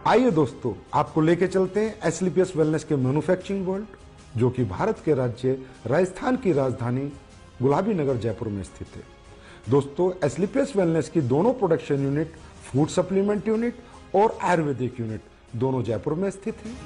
आइए दोस्तों, आपको लेके चलते हैं एसलीपीएस वेलनेस के मैन्युफैक्चरिंग वर्ल्ड, जो कि भारत के राज्य राजस्थान की राजधानी गुलाबी नगर जयपुर में स्थित है। दोस्तों, एसलीपीएस वेलनेस की दोनों production unit, food supplement unit और आयुर्वेदिक यूनिट दोनों जयपुर में स्थित हैं।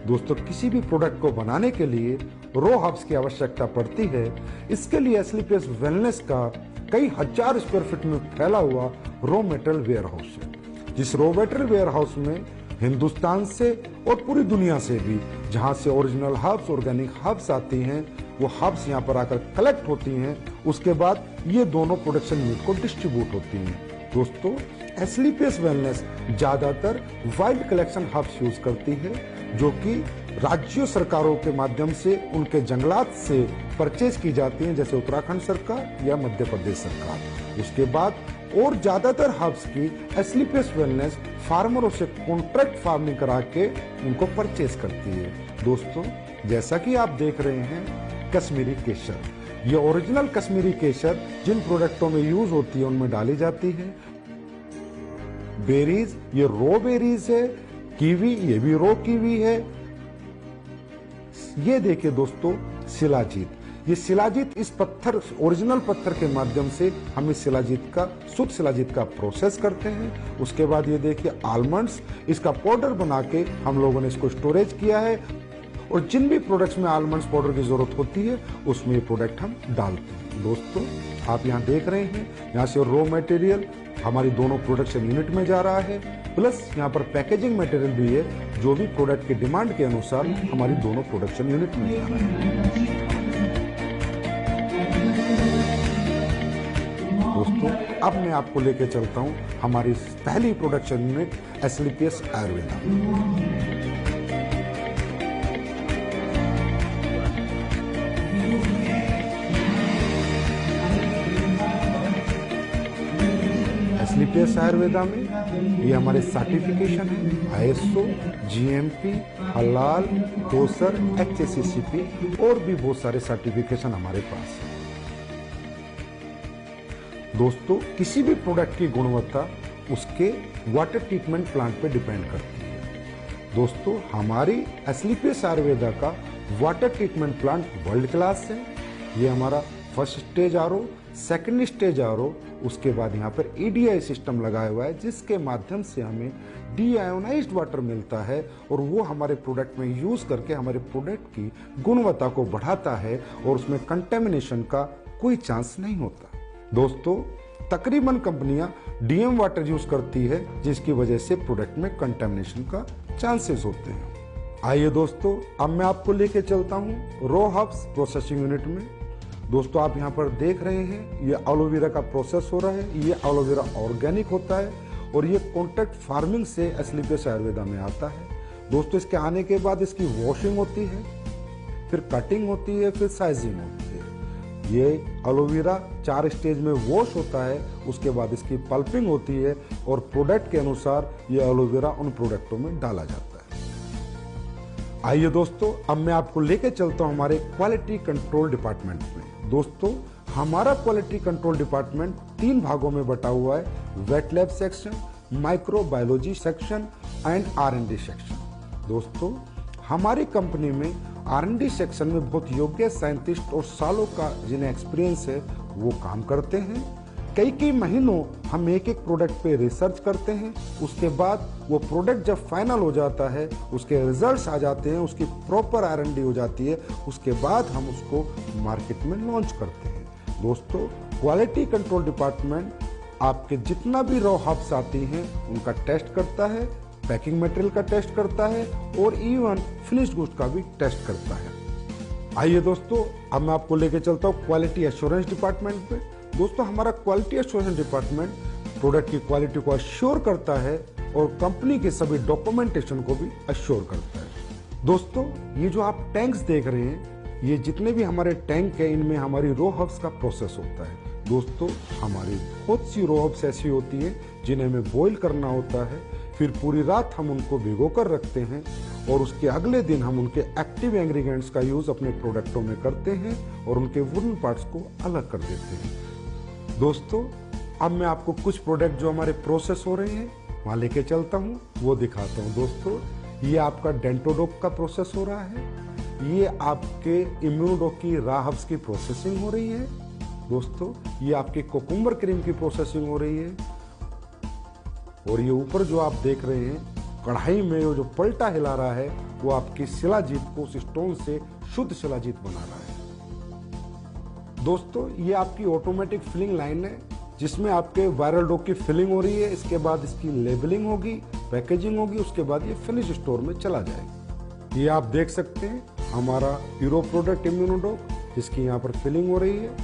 दोस्तों, किसी भी प्रोडक्ट को बनाने के लिए रॉ हर्ब्स की आवश्यकता पड़ती है। इसके लिए एसलीपीएस वेलनेस का कई हजार स्क्वायर फीट में फैला हुआ रॉ मेटेरियल वेयर हाउस है। जिस रॉ मेटेरियल वेयर हाउस में हिंदुस्तान से और पूरी दुनिया से भी जहां से ओरिजिनल हर्ब्स, ऑर्गेनिक हर्ब्स आती हैं, वो हर्ब्स यहाँ पर आकर कलेक्ट होती हैं। उसके बाद ये दोनों प्रोडक्शन यूनिट को डिस्ट्रीब्यूट होती हैं। दोस्तों, एसलीपीएस वेलनेस ज्यादातर वाइल्ड कलेक्शन हर्ब्स यूज करती है, जो कि राज्य सरकारों के माध्यम से उनके जंगलात से परचेज की जाती हैं, जैसे उत्तराखंड सरकार या मध्य प्रदेश सरकार। उसके बाद और ज्यादातर हर्ब्स की एसलीपीएस वेलनेस फार्मरों से कॉन्ट्रैक्ट फार्मिंग करा के उनको परचेज करती है। दोस्तों, जैसा कि आप देख रहे हैं, कश्मीरी केसर, ये ओरिजिनल कश्मीरी केसर जिन प्रोडक्टों में यूज होती है उनमें डाली जाती है। बेरीज, ये रॉ बेरीज है। कीवी, ये भी रॉ कीवी है। ये देखिए दोस्तों, शिलाजीत, ये शिलाजीत इस पत्थर, ओरिजिनल पत्थर के माध्यम से हम इस शिलाजीत का, शुद्ध शिलाजीत का प्रोसेस करते हैं। उसके बाद ये देखिए आलमंड्स, इसका पाउडर बना के हम लोगों ने इसको स्टोरेज किया है, और जिन भी प्रोडक्ट्स में आलमंड्स पाउडर की जरूरत होती है उसमें ये प्रोडक्ट हम डालते हैं। दोस्तों, आप यहाँ देख रहे हैं, यहाँ से रॉ मटेरियल हमारी दोनों प्रोडक्शन यूनिट में जा रहा है, प्लस यहाँ पर पैकेजिंग मटेरियल भी है, जो भी प्रोडक्ट की डिमांड के अनुसार हमारी दोनों प्रोडक्शन यूनिट में जा रहा है। दोस्तों, अब मैं आपको लेके चलता हूँ हमारी पहली प्रोडक्शन यूनिट एसलीपीएस आयुर्वेदा। एसलीपीएस आयुर्वेदा में ये हमारे सर्टिफिकेशन है, आईएसओ, जीएमपी, हलाल, कोसर, एचएसीसीपी और भी बहुत सारे सर्टिफिकेशन हमारे पास है। दोस्तों, किसी भी प्रोडक्ट की गुणवत्ता उसके वाटर ट्रीटमेंट प्लांट पे डिपेंड करती है। दोस्तों, हमारी एसलीपीएस आयुर्वेदा का water treatment plant world class है। ये हमारा first stage RO, second stage RO, उसके बाद यहाँ पर ईडीआई सिस्टम लगाया हुआ है, जिसके माध्यम से हमें डीआयोनाइज्ड वाटर मिलता है, और वो हमारे प्रोडक्ट में यूज करके हमारे प्रोडक्ट की गुणवत्ता को बढ़ाता है, और उसमें कंटेमिनेशन का कोई चांस नहीं होता। दोस्तों, तकरीबन कंपनियां डीएम वाटर यूज करती है, जिसकी वजह से प्रोडक्ट में कंटेमिनेशन का चांसेस होते हैं। आइए दोस्तों, अब मैं आपको लेके चलता हूँ रॉ हर्ब्स प्रोसेसिंग यूनिट में। दोस्तों, आप यहाँ पर देख रहे हैं, ये एलोवेरा का प्रोसेस हो रहा है। ये एलोवेरा ऑर्गेनिक होता है, और ये कॉन्ट्रैक्ट फार्मिंग से एसलीपीएस आयुर्वेदा में आता है। दोस्तों, इसके आने के बाद इसकी वॉशिंग होती है, फिर कटिंग होती है, फिर साइजिंग होती है। ये एलोवेरा 4 स्टेज में वॉश होता है, उसके बाद इसकी पल्पिंग होती है, और प्रोडक्ट के अनुसार ये एलोवेरा उन प्रोडक्टों में डाला जाता है। आइए दोस्तों, अब मैं आपको लेके चलता हूं हमारे क्वालिटी कंट्रोल डिपार्टमेंट में। दोस्तों, हमारा क्वालिटी कंट्रोल डिपार्टमेंट 3 भागों में बटा हुआ है: wet lab section, microbiology section and R and D section. दोस्तों, हमारी कंपनी में आर&डी सेक्शन में बहुत योग्य साइंटिस्ट और सालों का जिन्हें एक्सपीरियंस है वो काम करते हैं। कई महीनों हम एक प्रोडक्ट पे रिसर्च करते हैं। उसके बाद वो प्रोडक्ट जब फाइनल हो जाता है, उसके रिजल्ट्स आ जाते हैं, उसकी प्रॉपर आर&डी हो जाती है, उसके बाद हम उसको मार्केट में लॉन्च करते हैं। दोस्तों, क्वालिटी कंट्रोल डिपार्टमेंट आपके जितना भी रॉ हर्ब्स आती हैं उनका टेस्ट करता है, पैकिंग मटेरियल का टेस्ट करता है, और इवन फिनिश्ड गुड्स का भी टेस्ट करता है। आइए दोस्तों, अब मैं आपको लेके चलता हूँ क्वालिटी एश्योरेंस डिपार्टमेंट पे। दोस्तों, हमारा क्वालिटी एश्योरेंस डिपार्टमेंट प्रोडक्ट की क्वालिटी को अश्योर करता है, और कंपनी के सभी डॉक्यूमेंटेशन को भी अश्योर करता है। दोस्तों, ये जो आप टैंक्स देख रहे हैं, ये जितने भी हमारे टैंक है, इनमें हमारी रॉ हर्ब्स का प्रोसेस होता है। दोस्तों हमारी बहुत सी रॉब्स ऐसी होती हैं जिन्हें हमें बॉईल करना होता है, फिर पूरी रात हम उनको भिगो कर रखते हैं और उसके अगले दिन हम उनके एक्टिव इंग्रेडिएंट्स का यूज अपने प्रोडक्टों में करते हैं और उनके वुडन पार्ट्स को अलग कर देते हैं। दोस्तों अब मैं आपको कुछ प्रोडक्ट जो हमारे प्रोसेस हो रहे हैं वहां लेके चलता हूं, वो दिखाता हूं। दोस्तों ये आपका डेंटोडोक का प्रोसेस हो रहा है, ये आपके इम्यूनोडोक की राहब्स की प्रोसेसिंग हो रही है। दोस्तों ये आपके कोकुम्बर क्रीम की प्रोसेसिंग हो रही है और ये ऊपर जो आप देख रहे हैं कढ़ाई में जो पलटा हिला रहा है वो आपकी शिलाजीत को उस स्टोन से शुद्ध शिलाजीत बना रहा है। दोस्तों ये आपकी ऑटोमेटिक फिलिंग लाइन है जिसमें आपके वायरल डो की फिलिंग हो रही है, इसके बाद इसकी लेबलिंग होगी, पैकेजिंग होगी, उसके बाद ये फिनिश स्टोर में चला जाएगा। ये आप देख सकते हैं हमारा हीरो प्रोडक्ट इम्यूनोडोक जिसकी यहाँ पर फिलिंग हो रही है,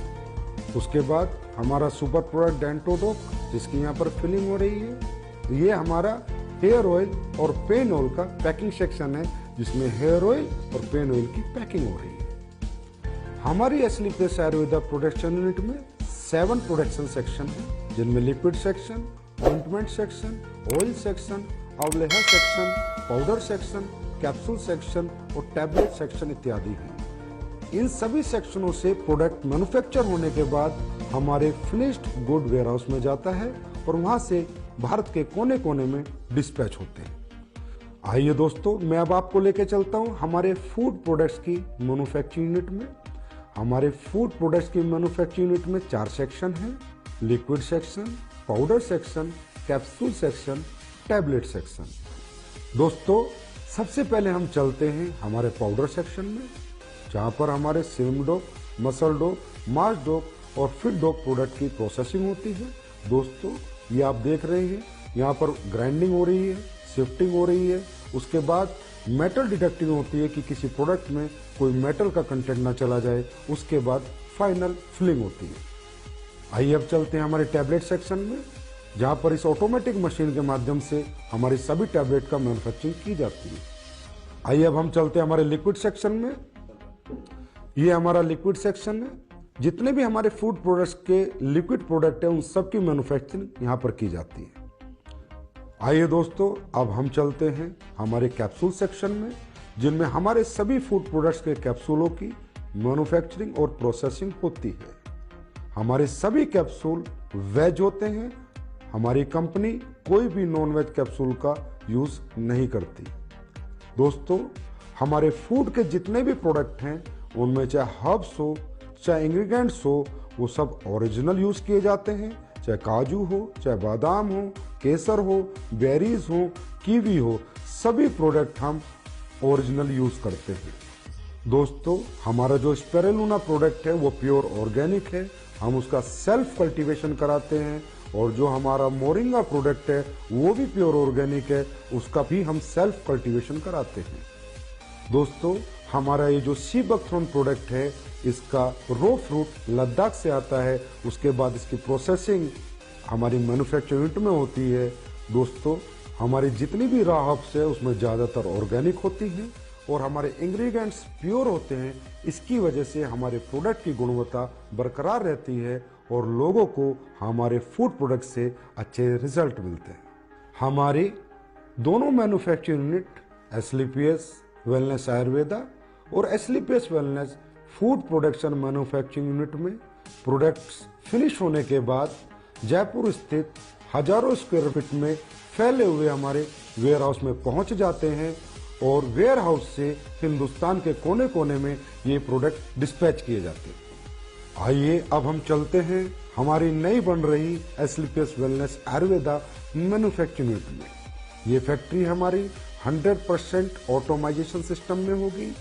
उसके बाद हमारा सुपर प्रोडक्ट डेंटोडोक जिसकी यहाँ पर फिलिंग हो रही है। ये हमारा हेयर ऑयल और पेन ऑयल का पैकिंग सेक्शन है जिसमें हेयर ऑयल और पेन ऑयल की पैकिंग हो रही है। हमारी एस्लीपियस आयुर्वेदा प्रोडक्शन यूनिट में 7 प्रोडक्शन सेक्शन है जिनमें liquid section, ointment section, oil section, अवलेहा section, powder section, capsule section और टैबलेट सेक्शन इत्यादि हैं। इन सभी सेक्शनों से प्रोडक्ट मैन्युफैक्चर होने के बाद हमारे फिनिश्ड गुड वेयरहाउस में जाता है और वहां से भारत के कोने कोने में डिस्पैच होते हैं। आइए दोस्तों मैं अब आपको लेके चलता हूं हमारे फूड प्रोडक्ट्स की मैन्युफैक्चरिंग यूनिट में। हमारे फूड प्रोडक्ट्स की मैन्युफैक्चरिंग यूनिट में 4 सेक्शन हैं, liquid section, powder section, capsule section, tablet section. दोस्तों सबसे पहले हम चलते हैं हमारे पाउडर सेक्शन में जहां पर हमारे सिम डोप, मसल डोप, मास डोप और फिट डोप प्रोडक्ट की प्रोसेसिंग होती है। दोस्तों ये आप देख रहे हैं यहाँ पर ग्राइंडिंग हो रही है, शिफ्टिंग हो रही है, उसके बाद मेटल डिटेक्टिंग होती है कि किसी प्रोडक्ट में कोई मेटल का कंटेंट ना चला जाए, उसके बाद फाइनल फिलिंग होती है। आइए अब चलते हैं हमारे टैबलेट सेक्शन में जहां पर इस ऑटोमेटिक मशीन के माध्यम से हमारी सभी टैबलेट का मैन्युफैक्चरिंग की जाती है। आइए अब हम चलते हैं हमारे लिक्विड सेक्शन में। ये हमारा लिक्विड सेक्शन है, जितने भी हमारे फूड प्रोडक्ट्स के लिक्विड प्रोडक्ट है उन सब की मैन्युफैक्चरिंग यहाँ पर की जाती है। आइए दोस्तों अब हम चलते हैं हमारे कैप्सूल सेक्शन में जिनमें हमारे सभी फूड प्रोडक्ट्स के कैप्सूलों की मैन्युफैक्चरिंग और प्रोसेसिंग होती है। हमारे सभी कैप्सूल वेज होते हैं, हमारी कंपनी कोई भी नॉन वेज कैप्सूल का यूज नहीं करती। दोस्तों हमारे फूड के जितने भी प्रोडक्ट हैं उनमें चाहे हर्ब्स हो चाहे इंग्रेडिएंट्स हो वो सब ओरिजिनल यूज किए जाते हैं, चाहे काजू हो, चाहे बादाम हो, केसर हो, बेरीज हो, कीवी हो, सभी प्रोडक्ट हम ओरिजिनल यूज करते हैं। दोस्तों हमारा जो स्पिरुलिना प्रोडक्ट है वो प्योर ऑर्गेनिक है, हम उसका सेल्फ कल्टीवेशन कराते हैं और जो हमारा मोरिंगा प्रोडक्ट है वो भी प्योर ऑर्गेनिक है, उसका भी हम सेल्फ कल्टीवेशन कराते हैं। दोस्तों हमारा ये जो सी बकथ्रोन प्रोडक्ट है इसका रो फ्रूट लद्दाख से आता है, उसके बाद इसकी प्रोसेसिंग हमारी मैन्युफैक्चरिंग यूनिट में होती है। दोस्तों हमारी जितनी भी रॉ हर्ब्स है उसमें ज़्यादातर ऑर्गेनिक होती हैं और हमारे इंग्रेडिएंट्स प्योर होते हैं, इसकी वजह से हमारे प्रोडक्ट की गुणवत्ता बरकरार रहती है और लोगों को हमारे फूड प्रोडक्ट से अच्छे रिजल्ट मिलते हैं। हमारी दोनों manufacturing unit Asclepius wellness Ayurveda और Asclepius wellness food production manufacturing unit में प्रोडक्ट्स फिनिश होने के बाद जयपुर स्थित हजारों स्क्वायर फीट में फैले हुए हमारे वेयर हाउस में पहुंच जाते हैं और वेयर हाउस से हिंदुस्तान के कोने कोने में ये प्रोडक्ट डिस्पैच किए जाते हैं। आइए अब हम चलते हैं हमारी नई बन रही एस्लीपियस वेलनेस आयुर्वेदा मैन्युफैक्चरिंग यूनिट में। ये फैक्ट्री हमारी 100% ऑटोमाइजेशन सिस्टम में होगी,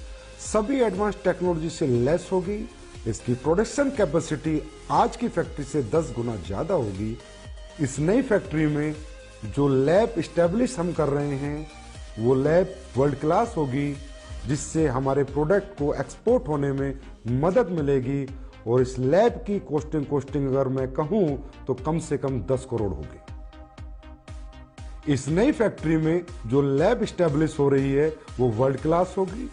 सभी एडवांस टेक्नोलॉजी से लेस होगी। इसकी प्रोडक्शन कैपेसिटी आज की फैक्ट्री से 10 गुना ज्यादा होगी। इस नई फैक्ट्री में जो लैब इस्टेब्लिश हम कर रहे हैं वो लैब वर्ल्ड क्लास होगी, जिससे हमारे प्रोडक्ट को एक्सपोर्ट होने में मदद मिलेगी और इस लैब की कॉस्टिंग अगर मैं कहूं तो कम से कम 10 करोड़ होगी। इस नई फैक्ट्री में जो लैब इस्टेब्लिश हो रही है वो वर्ल्ड क्लास होगी,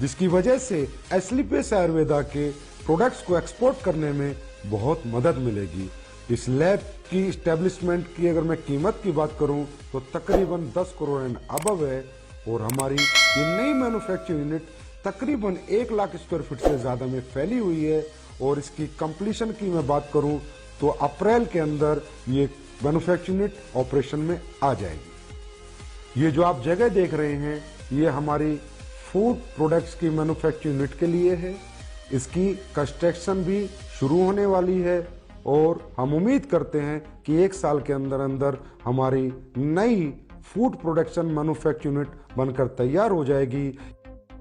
जिसकी वजह से एस्लीपियस आयुर्वेदा के प्रोडक्ट्स को एक्सपोर्ट करने में बहुत मदद मिलेगी। इस लैब की इस्टेब्लिशमेंट की अगर मैं कीमत की बात करूं तो तकरीबन 10 करोड़ एंड अबव है और हमारी ये नई मैन्युफैक्चरिंग यूनिट तकरीबन 1 लाख स्क्वायर फीट से ज़्यादा में फैली हुई है और इसकी कंप्लीशन की मैं बात करूं तो अप्रैल के अंदर ये मैन्युफैक्चरिंग यूनिट ऑपरेशन में आ जाएगी। ये जो आप जगह देख रहे हैं ये हमारी फूड प्रोडक्ट्स की मैन्युफैक्चरिंग यूनिट के लिए है। इसकी कंस्ट्रक्शन भी शुरू होने वाली है और हम उम्मीद करते हैं कि 1 साल के अंदर अंदर हमारी नई फूड प्रोडक्शन मैन्युफैक्चरिंग यूनिट बनकर तैयार हो जाएगी।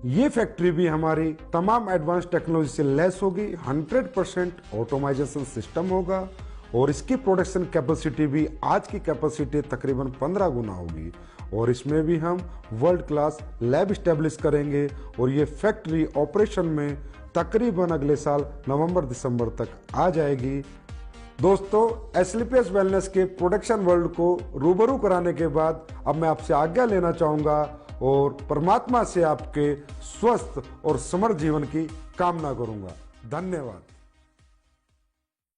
ये फैक्ट्री भी हमारी तमाम एडवांस टेक्नोलॉजी से लैस होगी, 100% ऑटोमाइजेशन सिस्टम होगा और इसकी प्रोडक्शन कैपेसिटी भी आज की कैपेसिटी तकरीबन 15 गुना होगी और इसमें भी हम वर्ल्ड क्लास लैब स्टैब्लिश करेंगे और ये फैक्ट्री ऑपरेशन में तकरीबन अगले साल नवंबर-दिसंबर तक आ जाएगी। दोस्तों, एस्क्लेपियस वेलनेस के प्रोडक्शन वर्ल्ड को रूबरू कराने के बाद अब मैं आपसे आज्ञा लेना चाहूंगा और परमात्मा से आपके स्वस्थ और समृद्ध जीवन की कामना करूंगा। धन्यवाद।